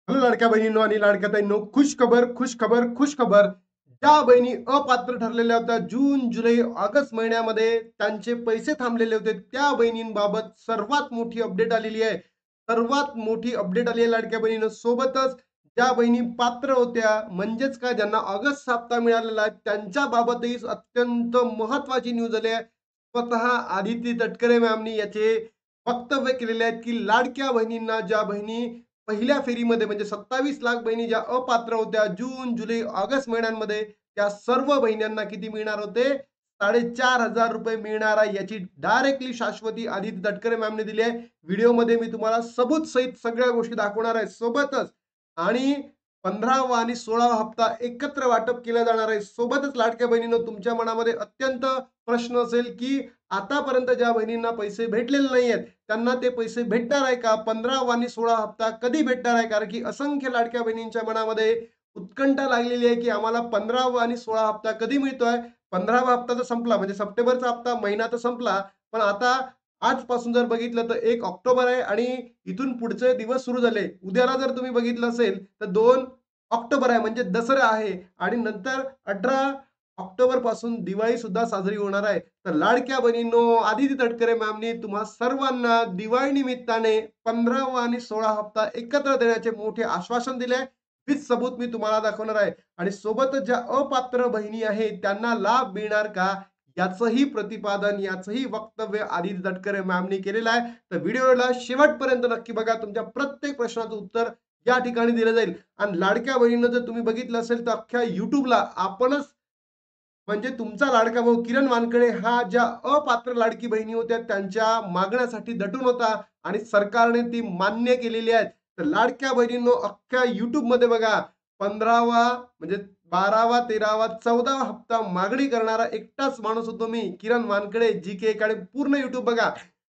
Hello लाडक्या बहिणींनो आणि लाडक्या ताईंनो, खुश खबर, खुश खबर, खुश खबर. ज्या बहिणी अपात्र ठरलेल्या होत्या जून, जुलै, ऑगस्ट महिन्यामध्ये त्यांचे पैसे थांबलेले होते, त्या बहिणींबाबत सर्वात मोठी अपडेट आलेली आहे. सर्वात मोठी अपडेट आली आहे लाडक्या बहिणींनो. सोबतच ज्या बहिणी पात्र होत्या, म्हणजेच काय ज्यांना ऑगस्ट हप्ता मिळालेला आहे, त्यांच्या बाबतही अत्यंत महत्त्वाची न्यूज आली आहे. स्वतः आदिती तटकरे मॅमनी याचे वक्तव्य केलेले आहेत, की लाडक्या बहिणींना ज्या बहिणी पहिल्या फेरीमध्ये म्हणजे 27 लाख बहिणी ज्या अपात्र होत्या जून, जुलै, ऑगस्ट महिन्यांमध्ये त्या सर्व बहिणींना किती मिळणार होते? ₹4,500 मिळणार आहे. याची डायरेक्टली शाश्वती आदिती तटकरे मॅमने दिली आहे. व्हिडिओमध्ये मी तुम्हाला सबूत सहित सगळ्या गोष्टी दाखवणार आहे. सोबतच आणि 15वा आणि 16वा हप्ता एकत्र वाटप केला जाणार आहे. सोबतच लाडक्या बहिणींनो, तुमच्या मनामध्ये अत्यंत प्रश्न असेल, की आतापर्यंत ज्या बहिणींना पैसे भेटलेले नाहीयेत, त्यांना ते पैसे भेटणार आहे का? 15वा आणि 16 हप्ता कधी भेटणार आहे? कारण की असंख्य लाडक्या बहिणींच्या मनामध्ये उत्कंठा लागलेली आहे, की आम्हाला 15वा आणि 16 हप्ता कधी मिळतोय? 15वा हप्ता तर संपला म्हणजे सप्टेंबरचा हप्ता महिना तर संपला. पण आता आजपासून जर बघितलं तर 1 ऑक्टोबर आहे आणि इथून पुढचे दिवस सुरू झाले. उद्याला जर तुम्ही बघितलं असेल तर 2 ऑक्टोबर आहे म्हणजे दसरा आहे आणि नंतर 18 ऑक्टोबर पासून दिवाळी सुद्धा साजरी होणार आहे. तर लाडक्या बहिणींनो, आदिती तटकरे मॅमनी तुम्हा सर्वांना दिवाळी निमित्ताने 15वा आणि 16 हप्ता एकत्र देण्याचे मोठे आश्वासन दिले आहे. विथ सबूत मी तुम्हाला दाखवणार आहे आणि सोबतच ज्या अपात्र बहिणी आहेत त्यांना लाभ मिळणार का? याचंही प्रतिपादन, याचंही वक्तव्य आदिती तटकरे मॅमनी केलेलं आहे. तर व्हिडिओला शेवटपर्यंत नक्की बघा. तुमच्या प्रत्येक प्रश्नाचं उत्तर या ठिकाणी दिलं जाईल आणि लाडक्या बहिणींनो, जर तुम्ही बघितलं असेल तर अख्ख्या YouTubeला आपणच म्हणजे तुमचा लाडका भाऊ किरण वानकडे हा ज्या अपात्र लाडकी बहिणी होत्या त्यांच्या मागण्यासाठी दटून होता आणि सरकारने ती मान्य केलेली आहेत. तर लाडक्या बहिणींनो, अख्ख्या YouTubeमध्ये बघा 15वा म्हणजे 12वा, 13वा, 14वा हप्ता मागणी करणारा एकटाच माणूस होतो मी, किरण वानकडे, जी अकॅडमी. पूर्ण YouTube बघा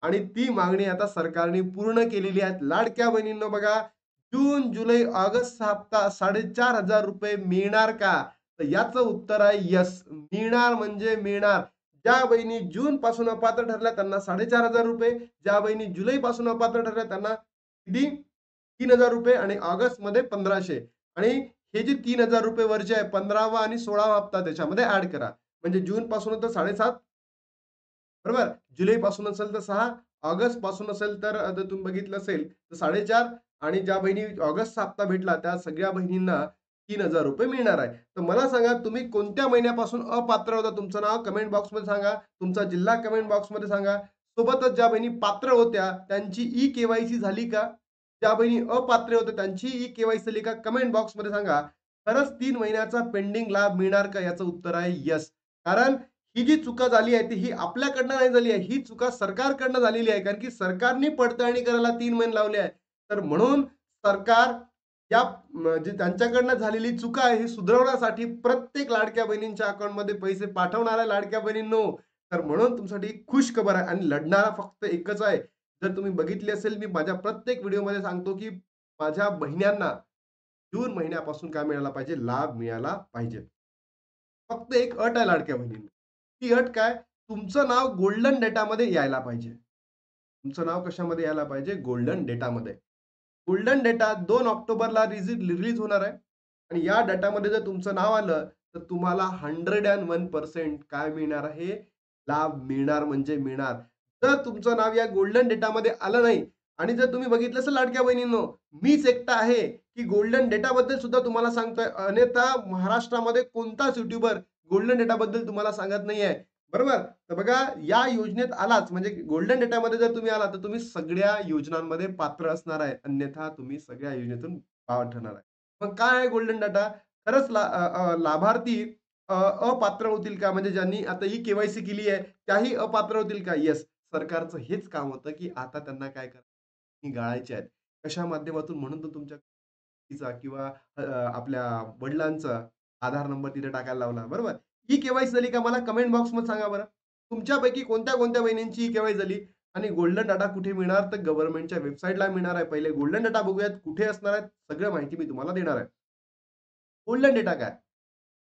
आणि ती मागणी आता सरकारने पूर्ण केलेली आहे. लाडक्या बहिणींनो बघा, जून, जुलै, ऑगस्ट हप्ता ₹4,500 मिळणार का? तर याचं उत्तर आहे येस. मिळणार म्हणजे मिळणार. ज्या बहिणी जून पासून अपात्र ठरल्या त्यांना ₹4,500, ज्या बहिणी जुलैपासून अपात्र ठरल्या त्यांना किती? ₹3,000 आणि ऑगस्टमध्ये 1,500 आणि हे जे ₹3,000 वरचे आहे 15वा आणि 16वा हप्ता त्याच्यामध्ये ॲड करा. म्हणजे जून पासून तर 7,500 बरोबर. जुलैपासून असेल तर 6, ऑगस्ट पासून असेल तर जर तुम्ही बघितलं असेल तर 4.5 आणि ज्या बहिणी ऑगस्टचा हप्ता भेटला त्या सगळ्या बहिणींना ₹3,000 मिळणार आहे. तर मला सांगा तुम्ही कोणत्या महिन्यापासून अपात्र होता? तुमचं नाव कमेंट बॉक्समध्ये सांगा. तुमचा जिल्हा कमेंट बॉक्समध्ये सांगा. सोबतच ज्या बहिणी पात्र होत्या त्यांची ई-के-वाय-सी झाली का? ज्या बहिणी अपात्र होत्या त्यांची ई-के-वाय-सी झाली का? कमेंट बॉक्समध्ये सांगा. खरंच 3 महिन्याचा पेंडिंग लाभ मिळणार का? याचं उत्तर आहे येस. कारण ही जी चुका झाली आहे, ती ही आपल्याकडनं नाही झाली आहे. ही चुका सरकारकडनं झालेली आहे. कारण की सरकारने पडताळणी करायला 3 महिने लावले आहेत. तर म्हणून सरकार या जे त्यांच्याकडनं झालेली चुका आहे, ही सुधारवण्यासाठी प्रत्येक लाडक्या बहिणींच्या अकाउंटमध्ये पैसे पाठवणार आहे लाडक्या बहिणींनो. तर म्हणून तुमच्यासाठी खुश खबर आहे आणि लढणारा फक्त एकच आहे. जर तुम्ही बघितली असेल, मी माझ्या प्रत्येक व्हिडिओमध्ये सांगतो, की माझ्या बहिण्यांना जून महिन्यापासून काय मिळायला पाहिजे? लाभ मिळाला पाहिजे. फक्त एक अट आहे लाडक्या बहिणींनो. ती अट काय? तुमचं नाव गोल्डन डेटामध्ये यायला पाहिजे. तुमचं नाव कशामध्ये यायला पाहिजे? गोल्डन डेटामध्ये. गोल्डन डेटा 2 ऑक्टोबरला रिलीज होणार आहे आणि या डेटामध्ये जर तुमचं नाव आलं, तर तुम्हाला 101% काय मिळणार आहे? लाभ मिळणार म्हणजे मिळणार. जर तुमचं नाव या गोल्डन डेटामध्ये आलं नाही आणि जर तुम्ही बघितलं असेल लाडक्या बहिणींनो, मीच एकटा आहे, की गोल्डन डेटाबद्दल सुद्धा तुम्हाला सांगतोय. अन्यथा महाराष्ट्रामध्ये कोणताच यूट्यूबर गोल्डन डेटाबद्दल तुम्हाला सांगत नाहीये. बरोबर? तर बघा या योजनेत आलाच म्हणजे गोल्डन डेटामध्ये जर तुम्ही आलात, तर तुम्ही सगळ्या योजनांमध्ये पात्र असणार आहे. अन्यथा तुम्ही सगळ्या योजनेतून बाद ठरणार आहे. मग काय आहे गोल्डन डाटा? खरंच लाभार्थी अपात्र होतील का? म्हणजे ज्यांनी आता ही के-वाय-सी केली आहे, त्याही अपात्र होतील का? येस. सरकारचं हेच काम होतं, की आता त्यांना काय करायचं गाळायचे आहेत. कशा माध्यमातून? म्हणून तर तुमच्या चा किंवा आपल्या वडिलांचा आधार नंबर तिथे टाकायला लावला. बरोबर? ही के-वाय-सी झाली का? मला कमेंट बॉक्समध्ये सांगा बरं. तुमच्यापैकी कोणत्या-कोणत्या बहिणींची ही के-वाय झाली? आणि गोल्डन डाटा कुठे मिळणार? तर गव्हर्नमेंटच्या वेबसाईटला मिळणार आहे. पहिले गोल्डन डाटा बघूयात कुठे असणार आहेत? सगळं माहिती मी तुम्हाला देणार आहे. गोल्डन डेटा काय?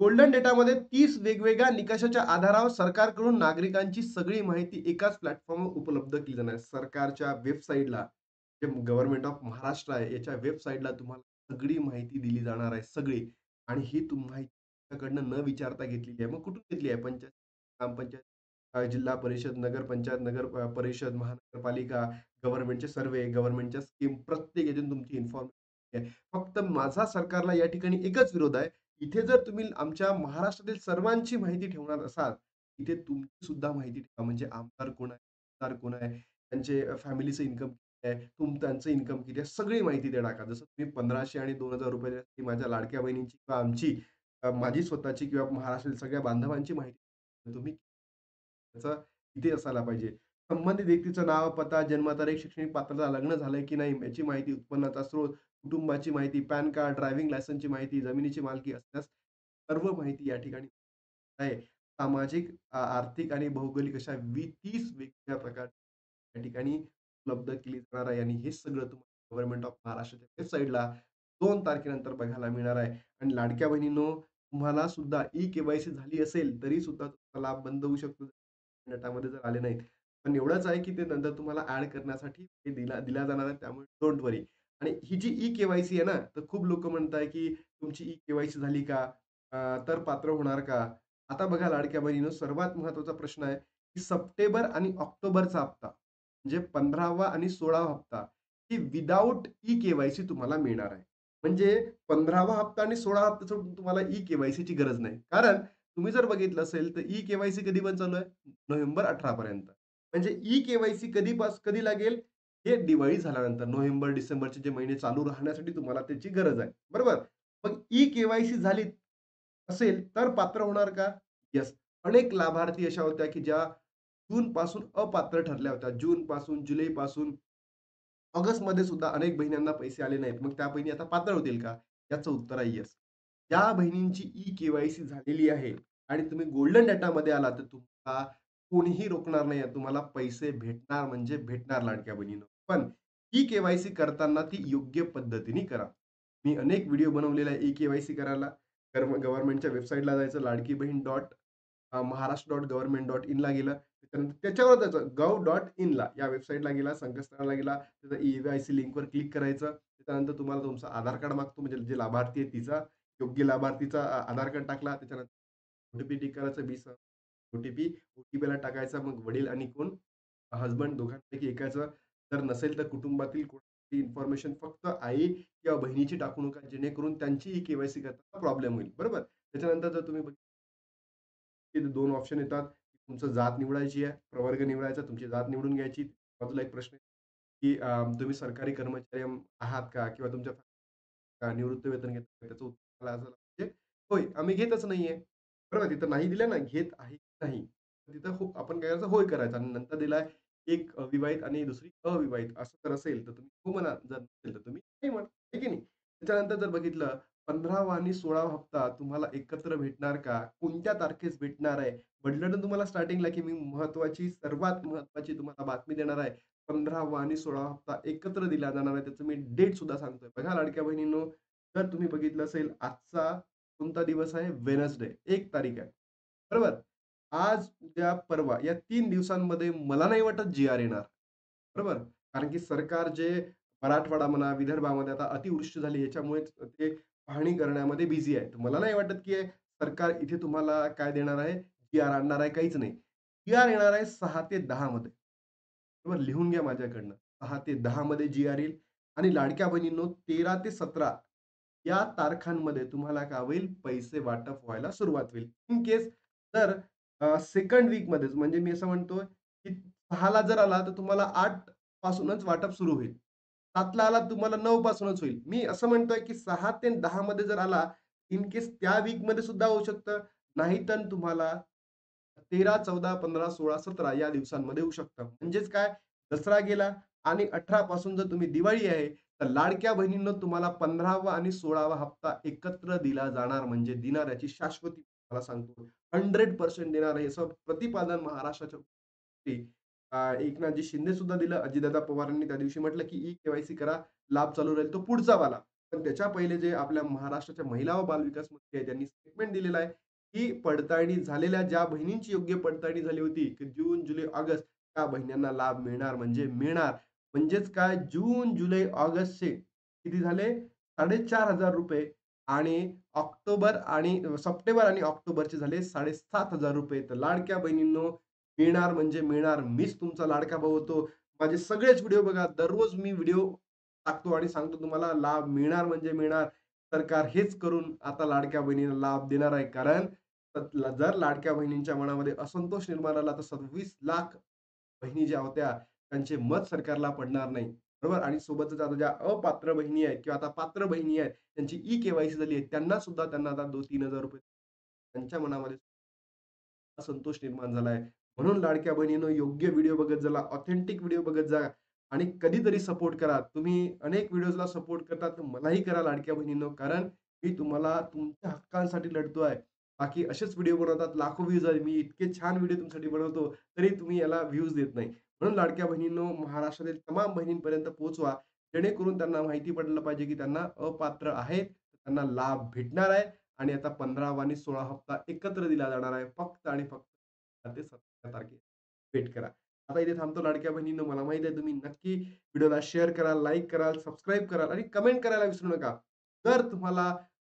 गोल्डन डेटामध्ये 30 वेगवेगळ्या निकषाच्या आधारावर सरकारकडून नागरिकांची सगळी माहिती एकाच प्लॅटफॉर्मवर उपलब्ध केली जाणार आहे. सरकारच्या वेबसाईटला, जे गव्हर्नमेंट ऑफ महाराष्ट्र आहे, याच्या वेबसाईटला तुम्हाला सगळी माहिती दिली जाणार आहे, सगळी. आणि ही माहिती तुमच्याकडनं न विचारता घेतलेली आहे. मग कुठून घेतली आहे? पंचायत, ग्रामपंचायत, जिल्हा परिषद, नगरपंचायत, परिषद, महानगरपालिका, गव्हर्नमेंटचे सर्व्हे, गव्हर्नमेंटच्या स्कीम प्रत्येक यातून तुमची इन्फॉर्मेशन आहे. फक्त माझा सरकारला या ठिकाणी एकच विरोध आहे. इथे जर तुम्ही आमच्या महाराष्ट्रातील सर्वांची माहिती ठेवणार असाल, इथे तुमची सुद्धा माहिती ठेवा. म्हणजे आमदार कोण आहे, खासदार कोण आहे, त्यांचे फॅमिलीचं इन्कम किती आहे, त्यांचं इन्कम किती आहे, सगळी माहिती ते टाका. जसं तुम्ही 1500 आणि ₹2000 माझ्या लाडक्या बहिणींची किंवा आमची, माझी स्वतःची किंवा महाराष्ट्रातील सगळ्या बांधवांची माहिती तुम्ही त्याचा इथे असायला पाहिजे. संबंधित व्यक्तीचं नाव, पत्ता, जन्मतारीख, शैक्षणिक पात्रता, लग्न झालंय की नाही याची माहिती, उत्पन्नाचा स्रोत, कुटुंबाची माहिती, पॅन कार्ड, ड्रायव्हिंग लायसन्सची माहिती, जमिनीची मालकी असल्यास सर्व माहिती या ठिकाणी आहे. सामाजिक, आर्थिक आणि भौगोलिक अशा 30 वेगवेगळ्या प्रकारच्या या ठिकाणी उपलब्ध केली जाणार आहे आणि हे सगळं तुम्हाला गव्हर्नमेंट ऑफ महाराष्ट्राच्या वेबसाईटला 2 तारखेनंतर बघायला मिळणार आहे. आणि लाडक्या बहिणींनो, तुम्हाला सुद्धा ई-के-वाय-सी झाली असेल, तरी सुद्धा तुमचा लाभ बंद होऊ शकतो. गटामध्ये जर आले नाहीत. पण एवढंच आहे, की ते नंतर तुम्हाला ॲड करण्यासाठी ते दिला जाणार आहे. त्यामुळे डोंट वरी. आणि ही जी ई-के-वाय-सी आहे ना, तर खूप लोकं म्हणताय, की तुमची ई-के-वाय-सी झाली का? तर पात्र होणार का? आता बघा लाडक्या बहिणींनो, सर्वात महत्त्वाचा प्रश्न आहे, की सप्टेंबर आणि ऑक्टोबरचा हप्ता, म्हणजे 15वा आणि 16वा हप्ता, ही विथआऊट ई-के-वाय-सी तुम्हाला मिळणार आहे. म्हणजे 15वा हप्ता आणि 16वा हप्ता सोडून तुम्हाला ई-के-वाय-सीची गरज नाही. कारण तुम्ही जर बघितलं असेल, तर ई-के-वाय-सी कधी पण चालू आहे? नोव्हेंबर 18 पर्यंत. म्हणजे ई-के-वाय-सी कधी लागेल? हे दिवाळी झाल्यानंतर नोव्हेंबर, डिसेंबरचे जे महिने चालू राहण्यासाठी तुम्हाला त्याची गरज आहे. बरोबर? मग ई-के-वाय-सी झाली असेल तर पात्र होणार का? येस. अनेक लाभार्थी अशा होत्या, की ज्या जूनपासून अपात्र ठरल्या होत्या. जूनपासून, जुलैपासून, ऑगस्टमध्ये सुद्धा अनेक बहिणींना पैसे आले नाहीत. मग त्या बहिणी आता पात्र होतील का? याचं उत्तर आहे येस. ज्या बहिणींची ई-के-वाय-सी झालेली आहे आणि तुम्ही गोल्डन डेटामध्ये आलात, तर तुम्हाला कोणीही रोखणार नाही. तुम्हाला पैसे भेटणार म्हणजे भेटणार लाडक्या बहिणींनो. पण ई-के-वाय-सी करताना ती योग्य पद्धतीने करा. मी अनेक व्हिडिओ बनवलेले आहे ई-के-वाय-सी करायला. गव्हर्नमेंटच्या वेबसाईटला जायचं, लाडकी बहीण महाराष्ट्र.गव्हर्नमेंट.इन ला गेलं. त्याच्यानंतर त्याच्यावर जायचं gov.in या वेबसाईटला गेला, संकेतस्थळाला गेला. तिथं ई-के-वाय-सी लिंकवर क्लिक करायचं. त्याच्यानंतर तुम्हाला तुमचं आधार कार्ड मागतो, म्हणजे जे लाभार्थी आहे तिचा, योग्य लाभार्थीचा आधार कार्ड टाकला. त्याच्यानंतर ओ-टी-पी टिक करायचं 20 ओ-टी-पी. ओ-टी-पीला टाकायचा. मग वडील आणि कोण, हसबंड दोघांपैकी एकाचं. जर नसेल तर कुटुंबातील कोणाची इन्फॉर्मेशन फक्त आई किंवा बहिणीची टाकू नका, जेणेकरून त्यांची ई-के-वाय-सी करताना प्रॉब्लेम होईल. बरोबर? त्याच्यानंतर जर तुम्ही तिथे 2 ऑप्शन येतात. तुमचं जात निवडायची आहे, प्रवर्ग निवडायचा, तुमची जात निवडून घ्यायची. बाजूला एक प्रश्न आहे, की तुम्ही सरकारी कर्मचारी आहात का? किंवा तुमच्या निवृत्ती वेतन घेता का? त्याचं उत्तर आलं असेल म्हणजे होय, आम्ही घेतच नाहीये. बरोबर? तिथं नाही दिलं ना, घेत आहे की नाही. तिथं हो आपण काय करायचं, होय करायचं आणि नंतर दिलाय एक विवाहित आणि दुसरी अविवाहित असं जर असेल, तर तुम्ही हो म्हणा. जर नसेल, तर तुम्ही नाही म्हणा. आहे की नाही? त्याच्यानंतर जर बघितलं 15वा आणि 16वा हप्ता तुम्हाला एकत्र भेटणार का? कोणत्या तारखेस भेटणार आहे? म्हटलं ना तुम्हाला स्टार्टिंगला, की मी सर्वात महत्त्वाची तुम्हाला बातमी देणार आहे. 15वा आणि 16वा हप्ता एकत्र दिला जाणार आहे. त्याचं मी डेट सुद्धा सांगतोय. बघा लाडक्या बहिणींनो, जर तुम्ही बघितलं असेल, आजचा कोणता दिवस आहे? वेडनेसडे 1 तारीख आहे. बरोबर? आज, उद्या, परवा या 3 दिवसांमध्ये मला नाही वाटत जी-आर येणार. बरोबर? कारण की सरकार जे मराठवाडा म्हणा, विदर्भामध्ये आता अतिवृष्टी झाली याच्यामुळेच ते पाहणी करण्यामध्ये बिझी आहे. तर मला नाही वाटत, की सरकार इथे तुम्हाला काय देणार आहे, जी-आर आणणार आहे, काहीच नाही. जी-आर येणार आहे 6 ते 10 मध्ये. बरोबर? लिहून घ्या माझ्याकडनं. 6 ते 10 मध्ये जी-आर येईल आणि लाडक्या बहिणींनो 13 ते 17 या तारखांमध्ये तुम्हाला काय होईल, पैसे वाटप व्हायला सुरुवात होईल. इन केस जर सेकंड वीकमध्येच, म्हणजे मी असं म्हणतोय, की 6 जर आला, तर तुम्हाला 8 पासूनच वाटप सुरू होईल. 7 आला तुम्हाला 9 पासूनच होईल. मी असं म्हणतोय, की 6 ते 10 मध्ये जर आला, इन केस त्या वीकमध्ये सुद्धा होऊ शकतं. नाहीतर तुम्हाला 13, 14, 15, 16, 17 या दिवसांमध्ये होऊ शकतं. म्हणजेच काय, दसरा गेला आणि 18 पासून जर तुम्ही दिवाळी आहे, तर लाडक्या बहिणींनो तुम्हाला 15वा आणि 16वा हप्ता एकत्र दिला जाणार, म्हणजे देणार याची शाश्वती मला सांगतो. 100% देणार आहे. असं प्रतिपादन महाराष्ट्राच्या मुख्यमंत्री एकनाथजी शिंदे सुद्धा दिलं. अजितदादा पवारांनी त्या दिवशी म्हटलं, की ई-के-वाय-सी करा, लाभ चालू राहील. तो पुढचा वाला. पण त्याच्या पहिले जे आपल्या महाराष्ट्राच्या महिला व बालविकास मंत्री आहेत, त्यांनी स्टेटमेंट दिलेलं आहे, की पडताळणी झालेल्या ज्या बहिणींची योग्य पडताळणी झाली होती, की जून, जुलै, ऑगस्ट त्या बहिणींना लाभ मिळणार म्हणजे मिळणार. म्हणजेच काय, जून, जुलै, ऑगस्टचे किती झाले? ₹4,500 आणि सप्टेंबर आणि ऑक्टोबरचे झाले ₹7,500. तर लाडक्या बहिणींनो, मिळणार म्हणजे मिळणार. मीच तुमचा लाडका भाऊ होतो. माझे सगळेच व्हिडिओ बघा. दररोज मी व्हिडिओ टाकतो आणि सांगतो तुम्हाला लाभ मिळणार म्हणजे मिळणार. सरकार हेच करून आता लाडक्या बहिणीला लाभ देणार आहे. कारण जर लाडक्या बहिणींच्या मनामध्ये असंतोष निर्माण झाला, तर 26,00,000 बहिणी ज्या होत्या, त्यांचे मत सरकारला पडणार नाही. बरोबर? आणि सोबतच आता ज्या अपात्र बहिणी आहेत किंवा आता पात्र बहिणी आहेत, त्यांची ई-के-वाय-सी झाली आहे. त्यांना आता ₹2,000-3,000 त्यांच्या मनामध्ये असंतोष निर्माण झालाय. म्हणून लाडक्या बहिणींनो, योग्य व्हिडिओ बघत चला, ऑथेंटिक व्हिडिओ बघत जा आणि कधीतरी सपोर्ट करा. तुम्ही अनेक व्हिडिओजला सपोर्ट करता, तर मलाही करा लाडक्या बहिणींनो. कारण मी तुम्हाला तुमच्या हक्कांसाठी लढतोय. बाकी असेच व्हिडिओ बनवतात, लाखो व्ह्यूज आहेत. मी इतके छान व्हिडिओ तुमच्यासाठी बनवतो, तरी तुम्ही याला व्ह्यूज देत नाही. म्हणून लाडक्या बहिणींनो, महाराष्ट्रातील तमाम बहिणींपर्यंत पोहोचवा. जेणेकरून त्यांना माहिती पडलं पाहिजे, की त्यांना अपात्र आहेत, त्यांना लाभ भेटणार आहे आणि आता 15वा आणि 16 हप्ता एकत्र दिला जाणार आहे. फक्त आणि फक्त ते 17 तारखेला वेट करा. आता इथे थांबतो लाडक्या बहिणींनो. मला माहिती आहे तुम्ही नक्की व्हिडिओला शेअर कराल, लाईक कराल, सबस्क्राईब कराल आणि कमेंट करायला विसरू नका. जर तुम्हाला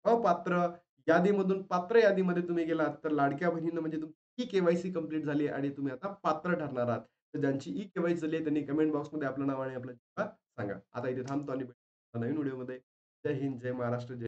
अपात्र यादीमधून पात्र यादीमध्ये तुम्ही गेलात, तर लाडक्या बहिणींनो म्हणजे तुमची ई-के-वाय-सी कंप्लीट झाली आहे आणि तुम्ही आता पात्र ठरणार आहात. तर ज्यांची ई-के-वाय-सी झाली आहे त्यांनी कमेंट बॉक्समध्ये आपलं नाव आणि आपला जिल्हा सांगा. आता इथे थांबतो आणि भेटू नवीन व्हिडिओमध्ये. जय हिंद, जय महाराष्ट्र, जय